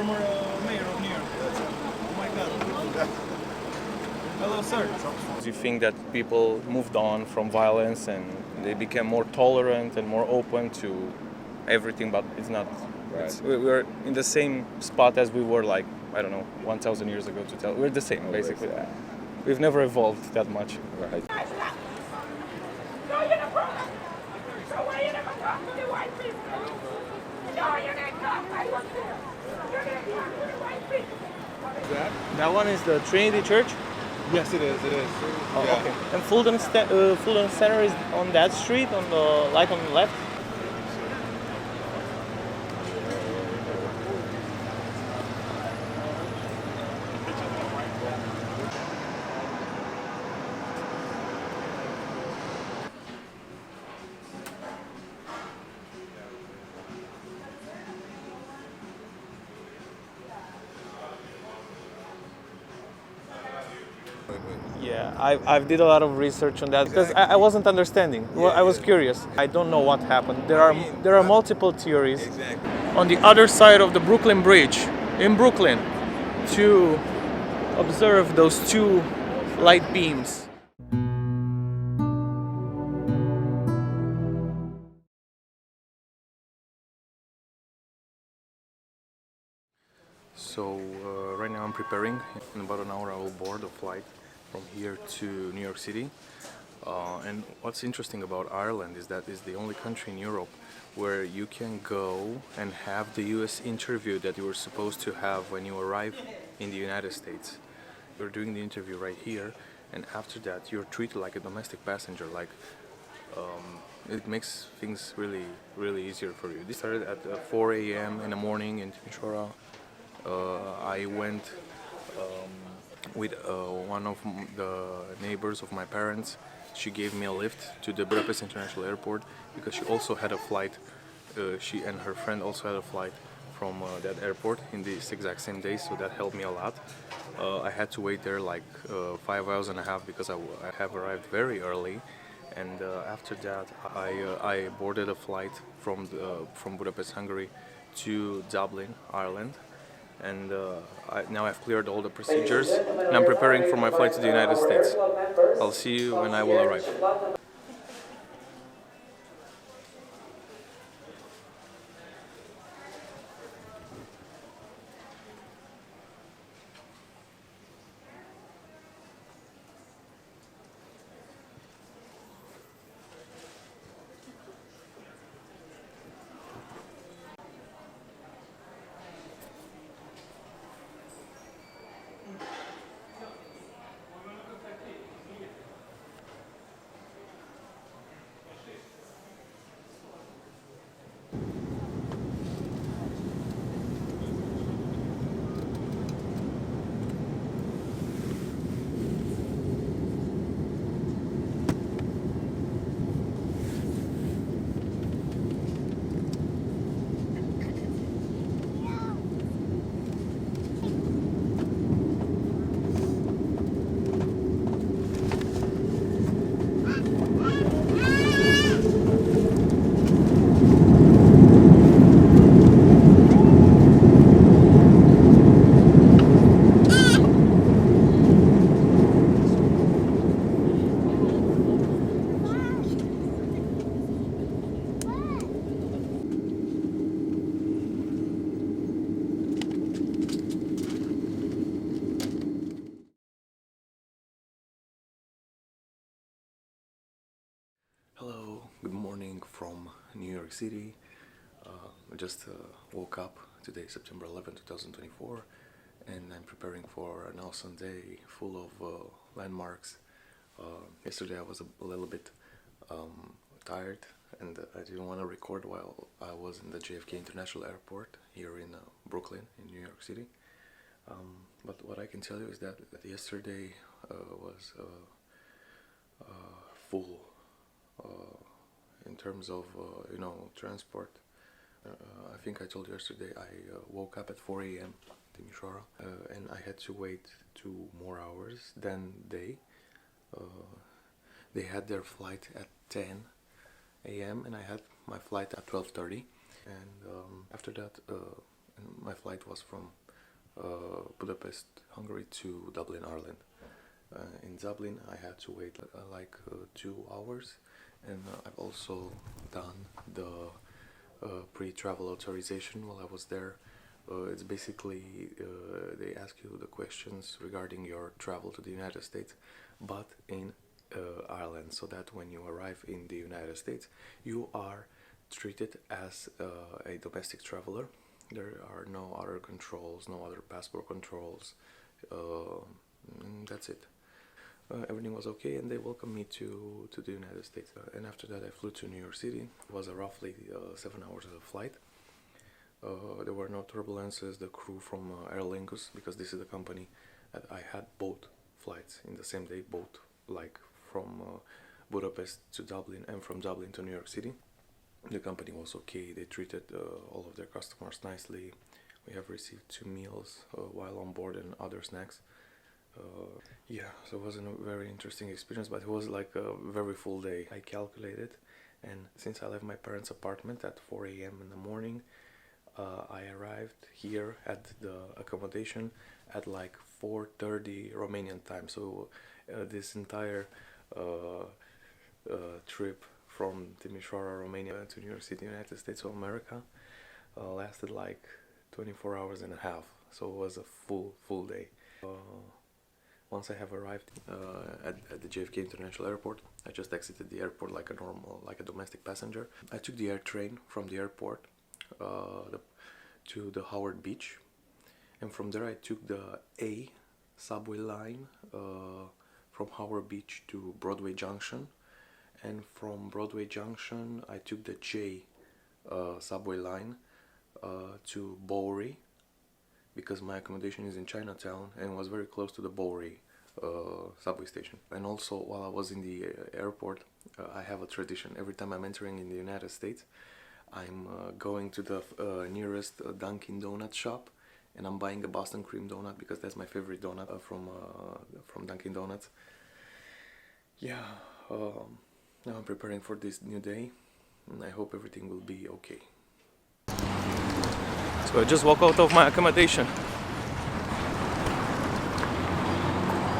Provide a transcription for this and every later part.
former mayor of New York. Oh my God. Hello, sir. Do you think that people moved on from violence and they became more tolerant and more open to everything? But it's not. Right. We're in the same spot as we were, like, I don't know, 1,000 years ago. We're the same, basically. We've never evolved that much. Right. That one is the Trinity Church. Yes, it is. Oh, Yeah. okay. And Fulton Center is on that street, on the left. Yeah, I did a lot of research on that because I wasn't understanding. Well, I was curious. I don't know what happened. There are multiple theories. Exactly. On the other side of the Brooklyn Bridge in Brooklyn to observe those two light beams. So right now I'm preparing. In about an hour I will board a flight from here to New York City. And what's interesting about Ireland is that it's the only country in Europe where you can go and have the US interview that you were supposed to have when you arrive in the United States. You're doing the interview right here, and after that you're treated like a domestic passenger. It makes things really easier for you. This started at 4 a.m. in the morning in Timisoara. I went with one of the neighbors of my parents. She gave me a lift to the Budapest International Airport because she also had a flight. She and her friend also had a flight from that airport in this exact same day, so that helped me a lot. I had to wait there like 5 hours and a half because I have arrived very early. And after that, I boarded a flight from Budapest, Hungary, to Dublin, Ireland. And now I've cleared all the procedures, and I'm preparing for my flight to the United States. I'll see you when I will arrive. Hello, good morning from New York City. I just woke up today, September 11, 2024, and I'm preparing for an awesome day full of landmarks. Yesterday I was a little bit tired, and I didn't want to record while I was in the JFK International Airport here in Brooklyn, in New York City. But what I can tell you is that yesterday was full. In terms of transport, I think I told you yesterday I woke up at 4 a.m. in Timisoara, and I had to wait 2 more hours than they. They had their flight at 10 a.m. and I had my flight at 12:30. And after that, and my flight was from Budapest, Hungary to Dublin, Ireland. In Dublin I had to wait 2 hours, and I've also done the pre-travel authorization while I was there. It's basically they ask you the questions regarding your travel to the United States, but in Ireland, so that when you arrive in the United States you are treated as a domestic traveler. There are no other controls, no other passport controls, and that's it. Everything was okay, and they welcomed me to the United States. And after that I flew to New York City. It was a roughly 7 hours of flight. There were no turbulences. The crew from Aer Lingus, because this is the company that I had both flights in the same day, both like from Budapest to Dublin and from Dublin to New York City. The company was okay. They treated all of their customers nicely. We have received 2 meals while on board and other snacks. Yeah, so it wasn't a very interesting experience, but it was like a very full day. I calculated, and since I left my parents' apartment at 4 a.m. in the morning, I arrived here at the accommodation at like 4:30 Romanian time. So this entire trip from Timișoara, Romania to New York City, United States of America lasted like 24 hours and a half. So it was a full day. Once I have arrived at the JFK International Airport, I just exited the airport like a domestic passenger. I took the air train from the airport to the Howard Beach, and from there I took the A subway line from Howard Beach to Broadway Junction, and from Broadway Junction I took the J subway line to Bowery, because my accommodation is in Chinatown and was very close to the Bowery subway station. And also, while I was in the airport, I have a tradition. Every time I'm entering in the United States, I'm going to the nearest Dunkin' Donut shop, and I'm buying a Boston cream donut because that's my favorite donut from Dunkin' Donuts. Yeah, now I'm preparing for this new day, and I hope everything will be okay. So I just walked out of my accommodation.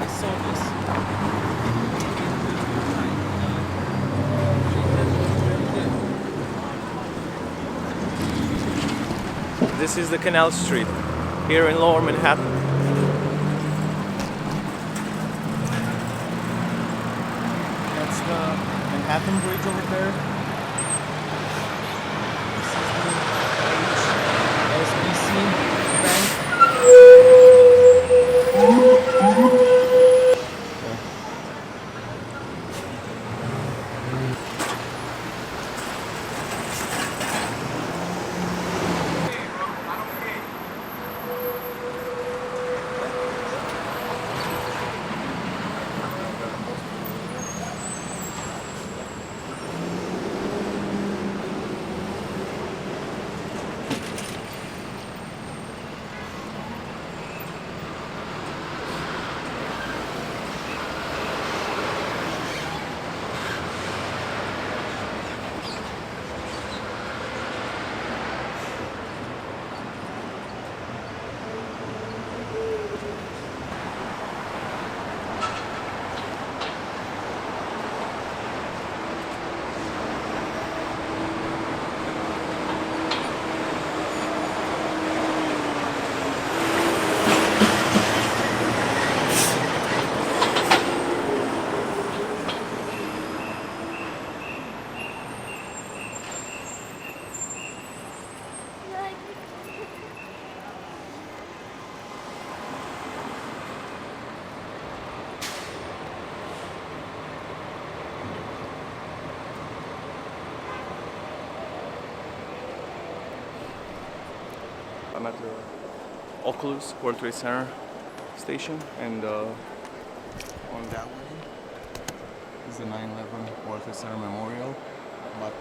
I saw this. This is the Canal Street here in Lower Manhattan. That's the Manhattan Bridge over there. This is the HSBC Bank. I'm at the Oculus World Trade Center station, and on that way is the 9/11 World Trade Center Memorial. But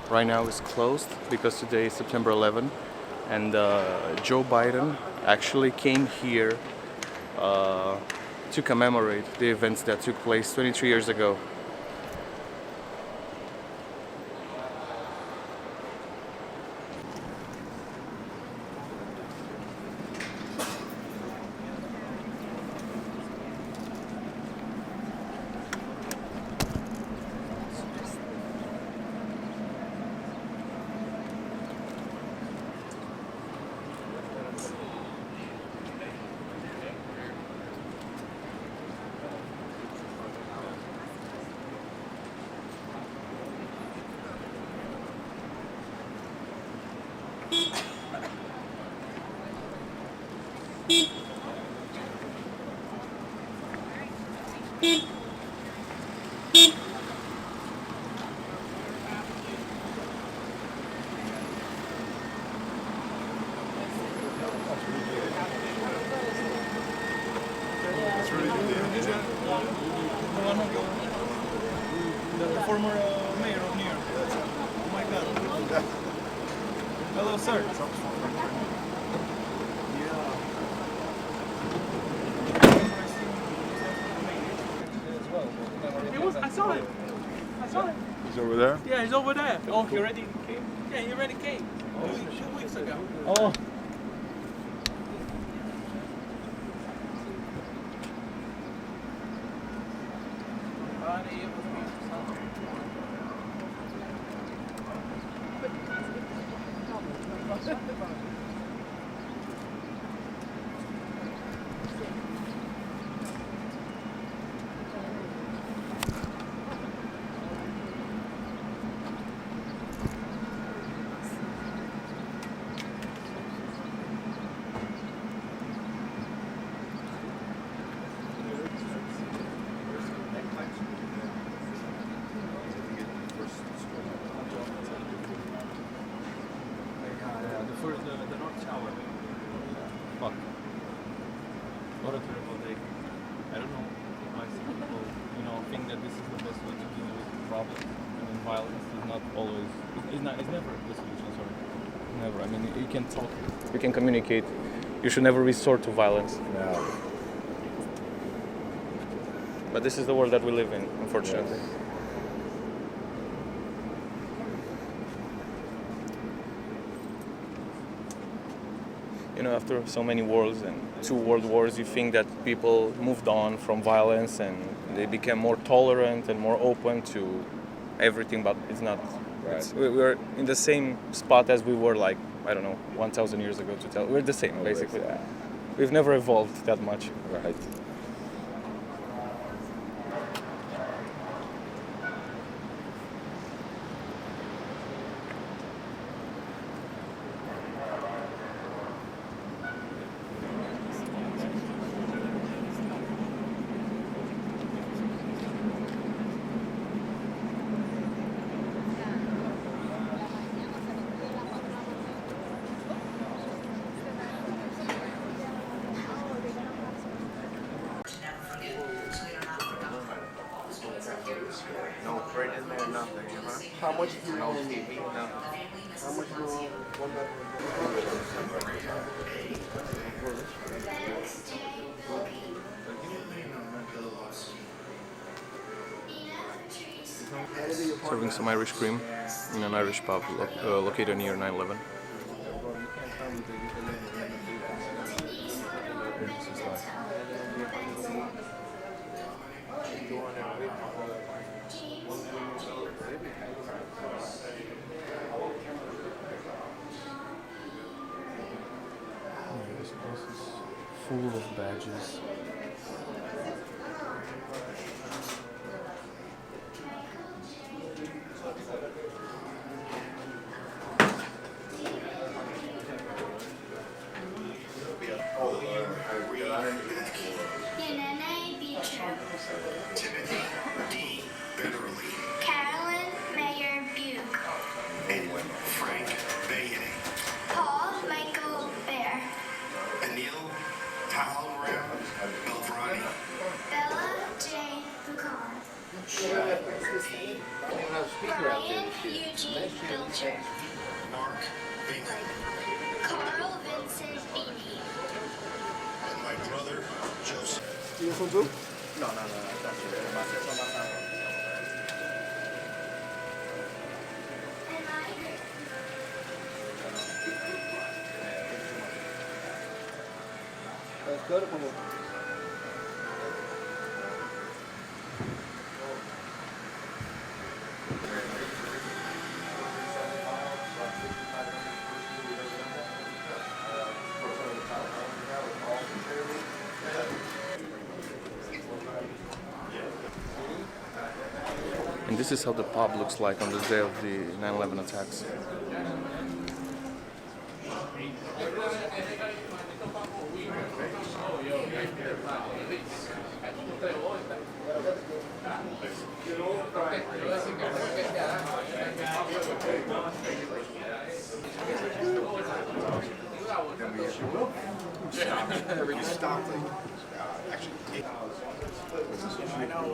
right now it's closed because today is September 11, and Joe Biden actually came here to commemorate the events that took place 23 years ago. former mayor of New York. Oh my God. Hello, sir. I saw it. I saw it. He's over there? Yeah, he's over there. Oh, he already came? Yeah, he already came. 2 weeks ago. Oh. The North Tower. Fuck. What a terrible day. I don't know why some people, think that this is the best way to deal with problems. I mean, violence is not always, it's never the solution, sorry. Never. I mean, you can talk, you can communicate. You should never resort to violence. No. But this is the world that we live in, unfortunately. Yes. After so many wars and 2 world wars, you think that people moved on from violence and they became more tolerant and more open to everything, but it's not. Right. We're in the same spot as we were, 1,000 years ago. We're the same, basically. Yeah. We've never evolved that much. Right. No bread in there, nothing, How much do you no want? meat, nothing. How much do you Serving some Irish cream in an Irish pub located near 9/11. This place is full of badges. Timothy D. Beverly. Carolyn Mayer Buke. Edwin Frank Bayany. Paul Michael Bear. Anil Talram Belvrani. Bella J. Buchan. Brian Eugene Filcher. Mark Bingham. Carl Vincent Beatty. And my brother Joseph. You want some too? No, that's it. That's good, como. And this is how the pub looks like on the day of the 9/11 attacks. I know.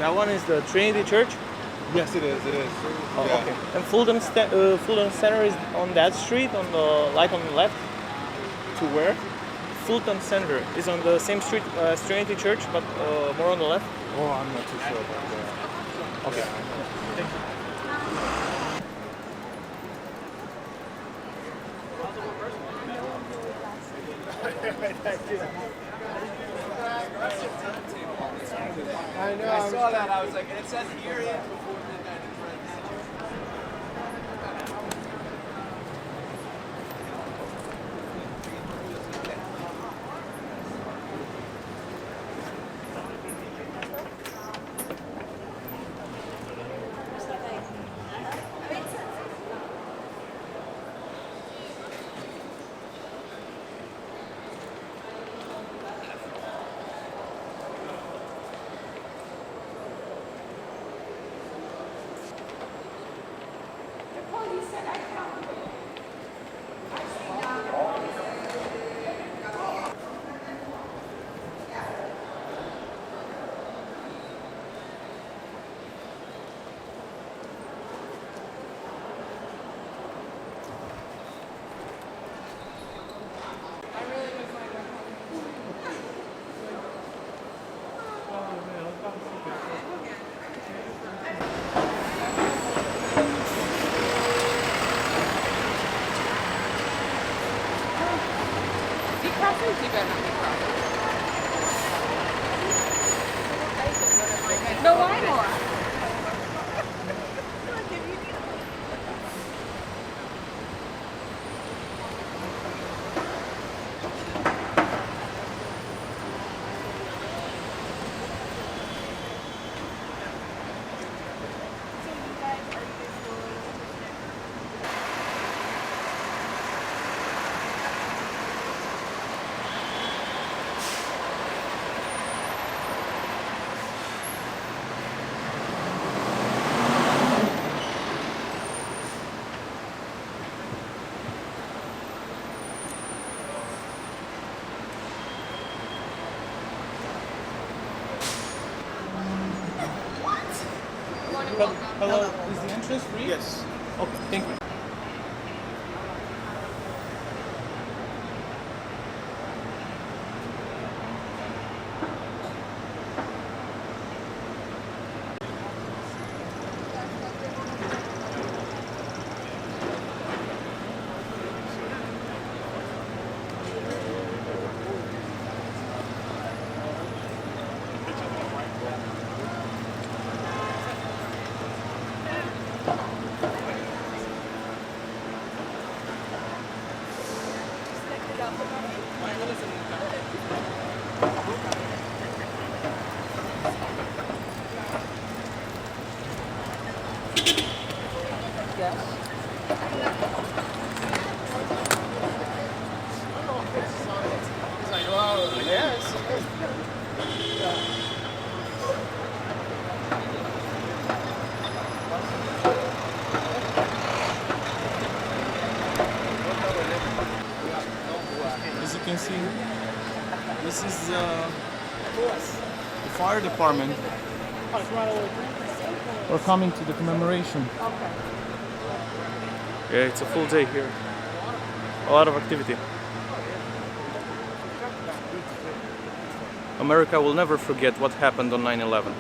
That one is the Trinity Church. Yes, it is. Oh, okay. And Fulton Center is on that street, on the on the left. To where? Fulton Center is on the same street as Trinity Church, but more on the left. Oh, I'm not too sure about that. Okay. I know. I saw that. I was like, it says here in before midnight. No, why not? Hello, is the entrance free? Yes. Okay, thank you. As you can see, this is the fire department. We're coming to the commemoration. Yeah, it's a full day here. A lot of activity. America will never forget what happened on 9/11.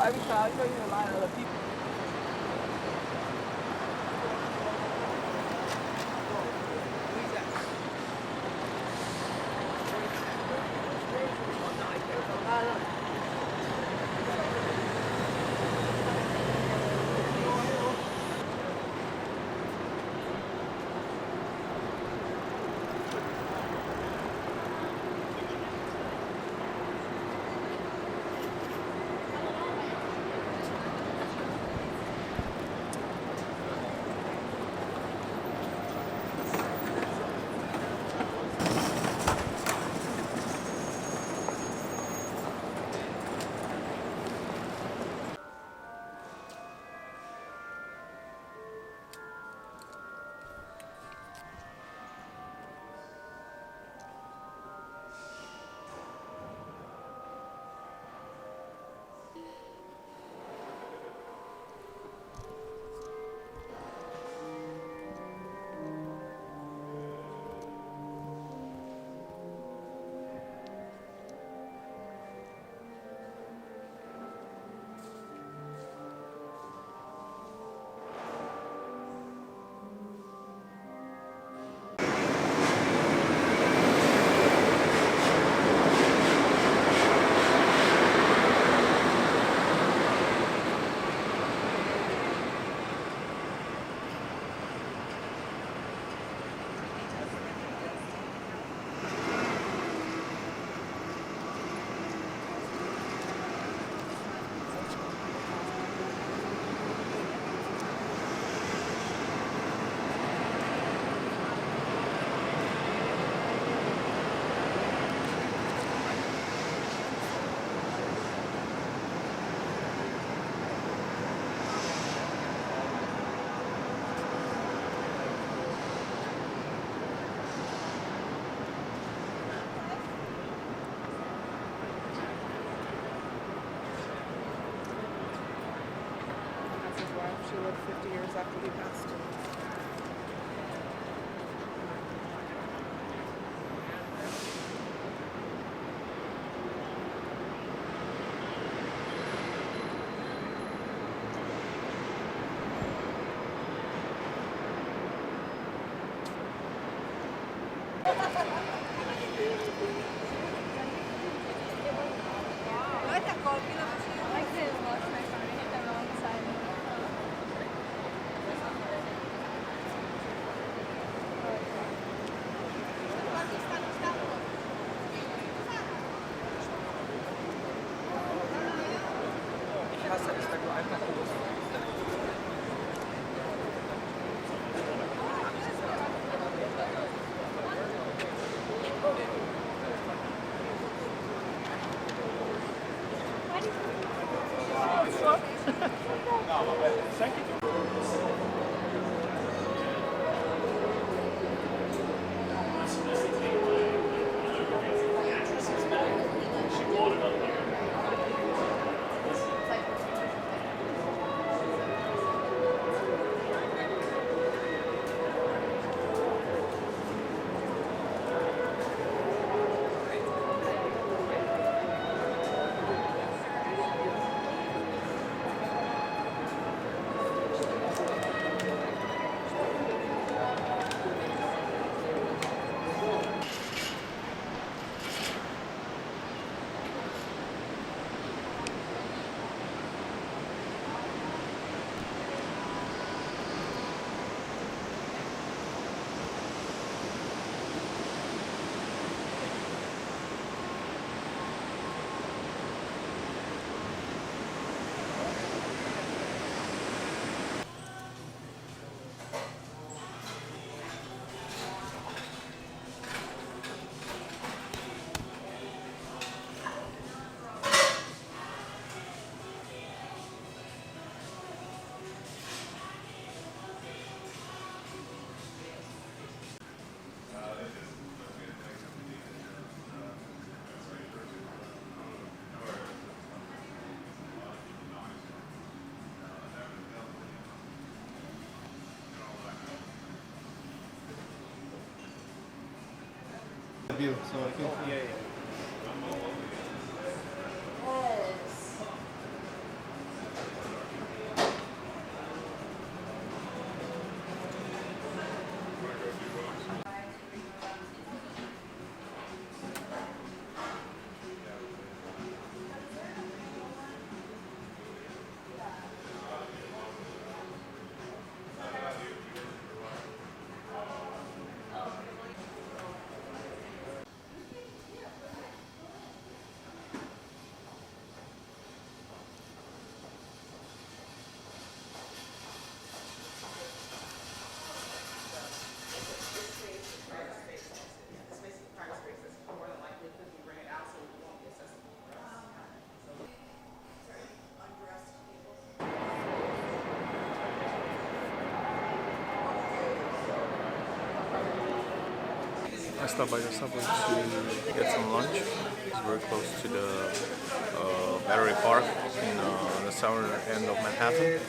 Every time I show you a line of other people. hours after we passed. View, so I think, yeah. I stopped by the subway to get some lunch. It's very close to the Battery Park in the southern end of Manhattan.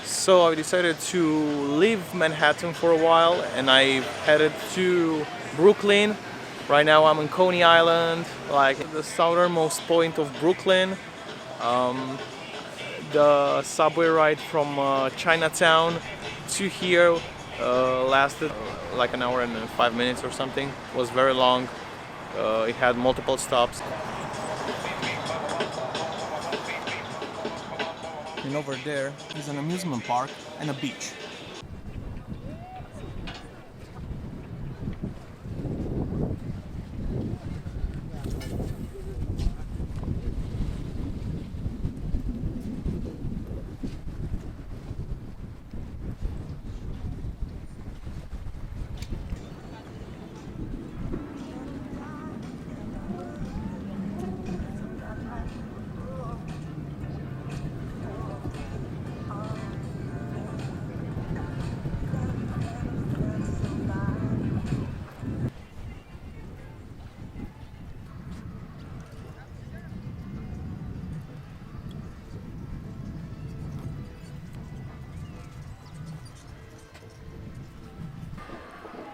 So I decided to leave Manhattan for a while and I headed to Brooklyn. Right now I'm on Coney Island, like the southernmost point of Brooklyn. The subway ride from Chinatown to here lasted like an hour and 5 minutes or something. It was very long. It had multiple stops. And over there is an amusement park and a beach.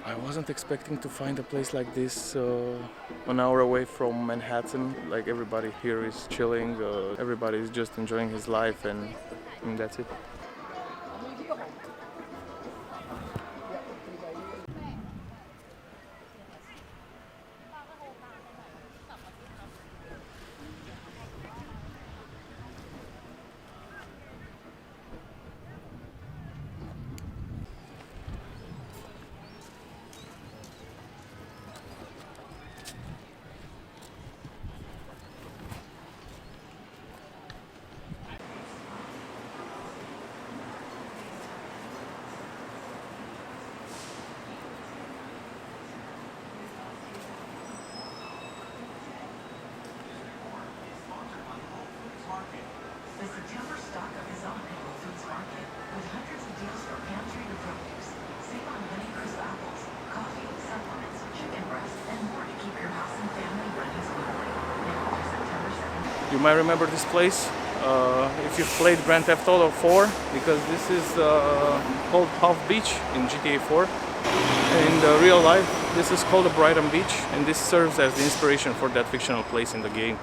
I wasn't expecting to find a place like this an hour away from Manhattan. Like everybody here is chilling, everybody is just enjoying his life, and that's it. The September stock up is on at Whole Foods Market with hundreds of deals for pantry to produce. Save on Honey Crisp apples, coffee, supplements, chicken breasts, and more to keep your house and family running smoothly. Now through September 7th. You might remember this place if you've played Grand Theft Auto 4, because this is called Half Beach in GTA 4. In real life, this is called the Brighton Beach, and this serves as the inspiration for that fictional place in the game.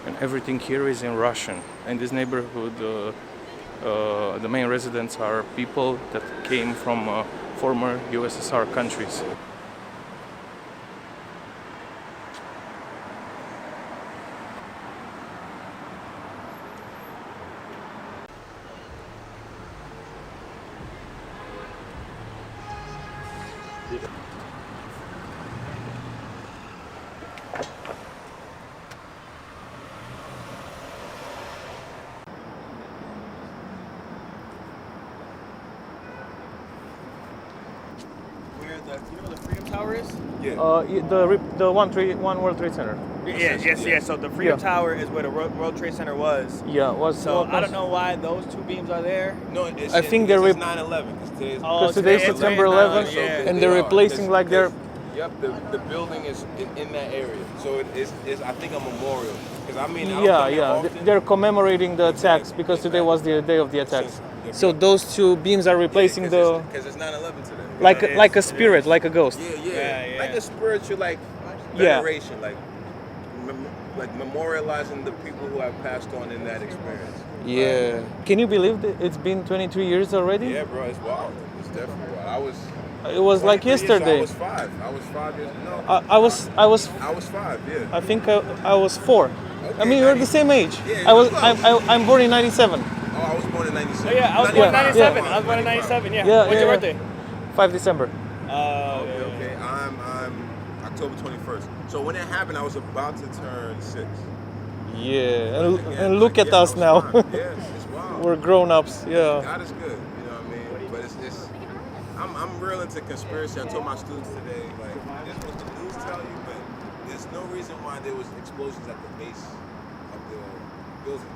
And everything here is in Russian. In this neighborhood, the main residents are people that came from former USSR countries. You know where the Freedom Tower is? The One World Trade Center. Yeah. So the Freedom Yeah. Tower is where the World Trade Center was. Yeah, was So I don't know why those two beams are there. No, it's, I think they're 9/11 because because today's September 11th, yeah. and they're replacing like their. Yep, the building is in that area, so it's I think a memorial. Because I mean, I don't Yeah, come there yeah, often. they're commemorating the attacks because today was the day of the attacks. So those two beams are replacing the because it's 9/11 today. like a spirit, like a ghost. Yeah. Like a spiritual Yeah. veneration, like memorializing the people who have passed on in that experience. Yeah. Can you believe that it's been 23 years already? Yeah, bro, it's wild. It's definitely wild. It was like 23 years, yesterday. I was 5. I was 5 years. No, I was 5. Yeah. I think I was 4. I mean, we're the same age. Yeah, I was close. I'm born in 97. Oh, I was born in 97. Oh yeah, I was born in 95. 97. I was born in 97. Yeah. Yeah, When's yeah, your yeah. birthday? 5 December. Okay. I'm October 21st. So when it happened, I was about to turn 6. Yeah. And look at us now. Yeah, it's wild. We're grown-ups. Yeah. God is good, you know what I mean? But it's I'm real into conspiracy. I told my students today, like, that's what the news tell you, but there's no reason why there was explosions at the base of the building.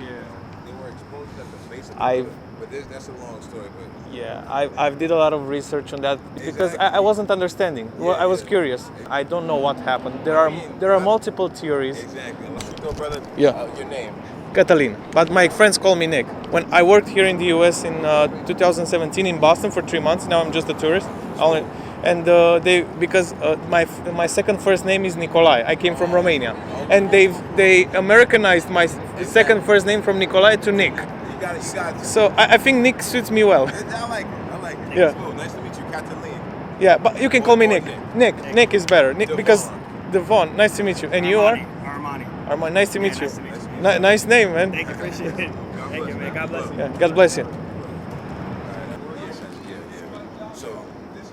Yeah. There were explosions at the base of the I've- building. But that's a long story, but Yeah, I've did a lot of research on that because Exactly. I wasn't understanding. Well, I was curious. I don't know what happened. There are multiple theories. exactly. Let's go, brother. Yeah. Your name. Catalin, but my friends call me Nick. When I worked here in the U.S. in 2017 in Boston for 3 months, now I'm just a tourist. Because my second first name is Nicolae. I came from Romania, and they Americanized my second first name from Nicolae to Nick. You got it. So I think Nick suits me well. I like it. Yeah. Cool. Nice to meet you, Catalin. Yeah, but you can call me Or Nick. Nick is better. Nick, Devon. because Devon. Nice to meet you. And you are? Armani. Armani. Nice to meet you. Nice to meet you. Nice name, man. Thank you, appreciate it. Thank you, man. God bless you. Yeah, God bless you. Yeah. So this is.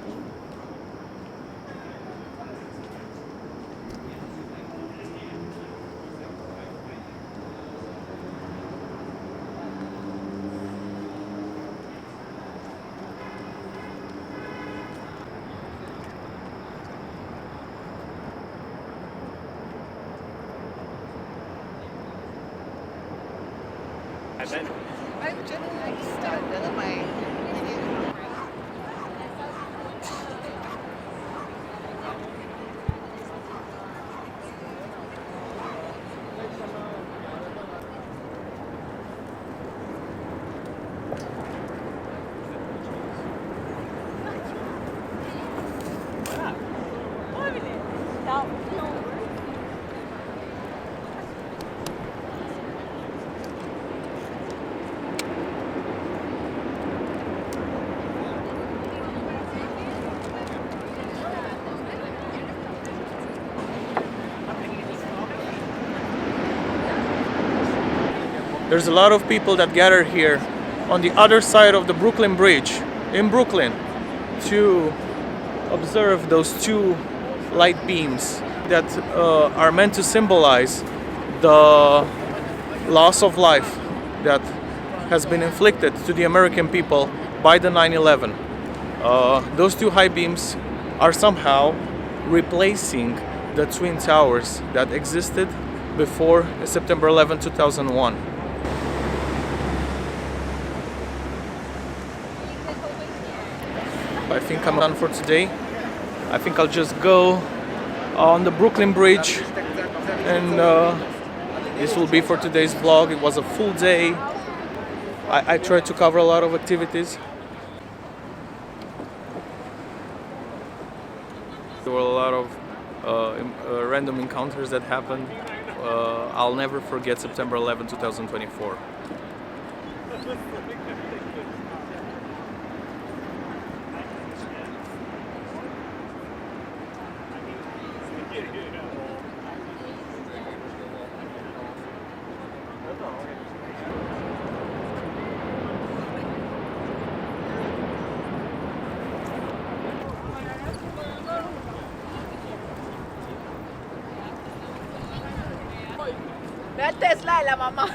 I'm just like stunned. My There's a lot of people that gather here on the other side of the Brooklyn Bridge in Brooklyn to observe those two light beams that are meant to symbolize the loss of life that has been inflicted to the American people by the 9/11. Those two high beams are somehow replacing the Twin Towers that existed before September 11, 2001. I think I'm done for today. I think I'll just go on the Brooklyn Bridge, and this will be for today's vlog. It was a full day. I tried to cover a lot of activities. There were a lot of random encounters that happened. I'll never forget September 11, 2024. Ve al Tesla de la mamá.